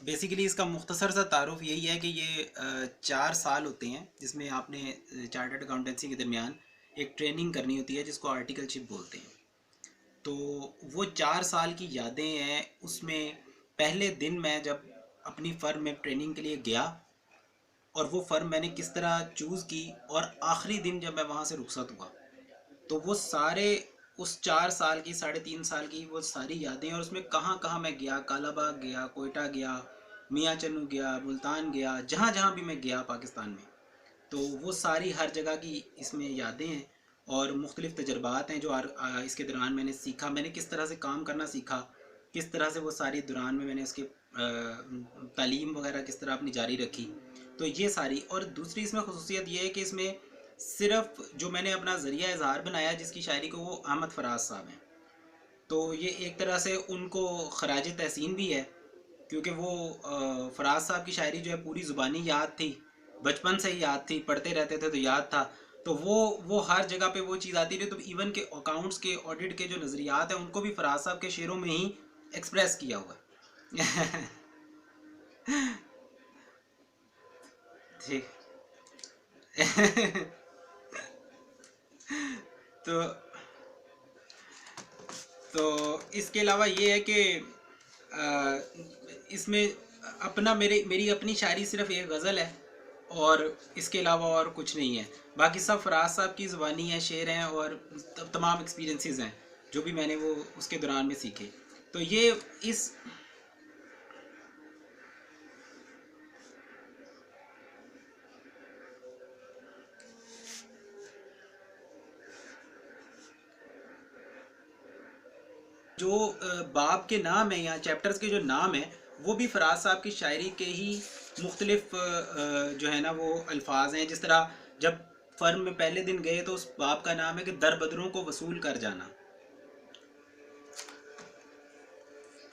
Basically इसका मुख्तसर सा तारुफ यही है कि ये 4 साल होते हैं जिसमें आपने चार्टर्ड अकाउंटेंसी के दरमियान एक ट्रेनिंग करनी होती है जिसको आर्टिकलशिप बोलते हैं। तो वो 4 साल की यादें हैं उसमें। पहले दिन मैं जब अपनी फ़र्म में ट्रेनिंग के लिए गया और वो फ़र्म मैंने किस तरह चूज़ की, और आखिरी दिन जब मैं वहाँ से रुखसत हुआ, तो वो सारे उस 4 साल की 3.5 साल की वो सारी यादें, और उसमें कहाँ कहाँ मैं गया, कालाबाग गया, कोयटा गया, मियाँ चन्नू गया, मुल्तान गया, जहाँ जहाँ भी मैं गया पाकिस्तान में, तो वो सारी हर जगह की इसमें यादें हैं। और मुख्तलिफ़ तजर्बात हैं जो इसके दौरान मैंने सीखा, मैंने किस तरह से काम करना सीखा, किस तरह से वो सारी दौरान में मैंने उसके तालीम वगैरह किस तरह अपनी जारी रखी। तो ये सारी, और दूसरी इसमें खसूसियत ये है कि इसमें सिर्फ जो मैंने अपना ज़रिया इज़हार बनाया जिसकी शायरी को, वो अहमद फराज साहब हैं। तो ये एक तरह से उनको खराज तहसीन भी है, क्योंकि वो फराज साहब की शायरी जो है पूरी ज़ुबानी याद थी, बचपन से ही याद थी, पढ़ते रहते थे तो याद था। तो वो हर जगह पे वो चीज़ आती रही। तो इवन के अकाउंट्स के ऑडिट के जो नज़रियात हैं उनको भी फराज साहब के शेरों में ही एक्सप्रेस किया हुआ है। ठीक। तो इसके अलावा ये है कि इसमें अपना मेरी अपनी शायरी सिर्फ एक गज़ल है, और इसके अलावा और कुछ नहीं है। बाकी सब फराज साहब की ज़ुबानी है, शेर हैं, और तमाम एक्सपीरियंसेस हैं जो भी मैंने वो उसके दौरान में सीखे। तो ये इस जो बाब के नाम है या चैप्टर्स के जो नाम है, वो भी फराज साहब की शायरी के ही मुख्तलिफ जो है ना वो अल्फाज हैं। जिस तरह जब फर्म में पहले दिन गए तो उस बाब का नाम है कि दर बदरों को वसूल कर जाना।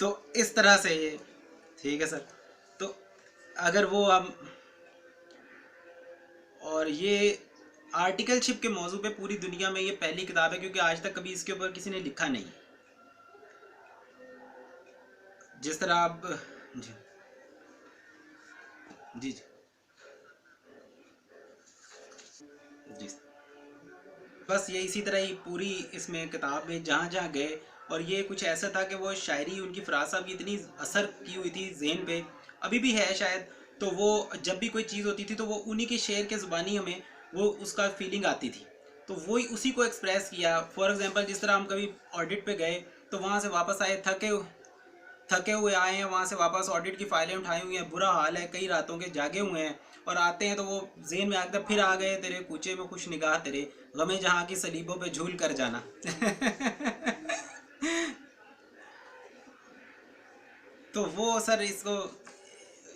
तो इस तरह से ये ठीक है सर। तो अगर वो हम, और ये आर्टिकलशिप के मौजू पे पूरी दुनिया में ये पहली किताब है, क्योंकि आज तक कभी इसके ऊपर किसी ने लिखा नहीं। जिस तरह आप जी जी जी जी, बस ये इसी तरह ही पूरी इसमें किताब में जहाँ जहाँ गए, और ये कुछ ऐसा था कि वो शायरी उनकी फराज साहब की इतनी असर की हुई थी जहन पे, अभी भी है शायद। तो वो जब भी कोई चीज़ होती थी तो वो उन्हीं के शेर के ज़ुबानी हमें वो उसका फीलिंग आती थी, तो वही उसी को एक्सप्रेस किया। फॉर एग्जांपल जिस तरह हम कभी ऑडिट पे गए तो वहाँ से वापस आए, थके थके हुए आए हैं, वहाँ से वापस ऑडिट की फाइलें उठाई हुई हैं, बुरा हाल है, कई रातों के जागे हुए हैं, और आते हैं तो वो जेन में आता, फिर आ गए तेरे कूचे में खुश निगाह तेरे, गमे जहाँ की सलीबों पे झूल कर जाना। तो वो सर इसको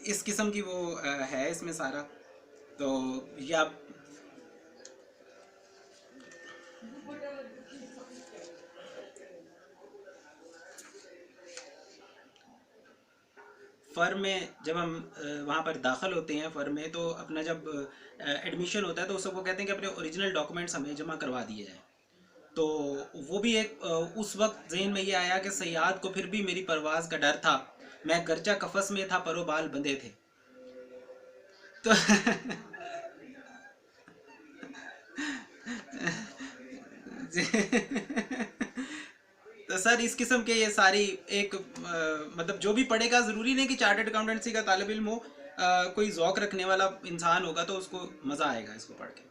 इस किस्म की वो है इसमें सारा। तो ये आप फ़र्म में जब हम वहाँ पर दाखिल होते हैं फ़र्म में, तो अपना जब एडमिशन होता है तो सबको कहते हैं कि अपने ओरिजिनल डॉक्यूमेंट्स हमें जमा करवा दिए जाएँ। तो वो भी एक उस वक्त जहन में ये आया कि सयाद को फिर भी मेरी परवाज़ का डर था, मैं गर्चा कफस में था परो बाल बंधे थे। तो तो सर इस किस्म के ये सारी एक मतलब जो भी पढ़ेगा, ज़रूरी नहीं कि चार्टर्ड अकाउंटेंसी का तालिब इल्म हो, कोई ज़ौक़ रखने वाला इंसान होगा तो उसको मज़ा आएगा इसको पढ़ के।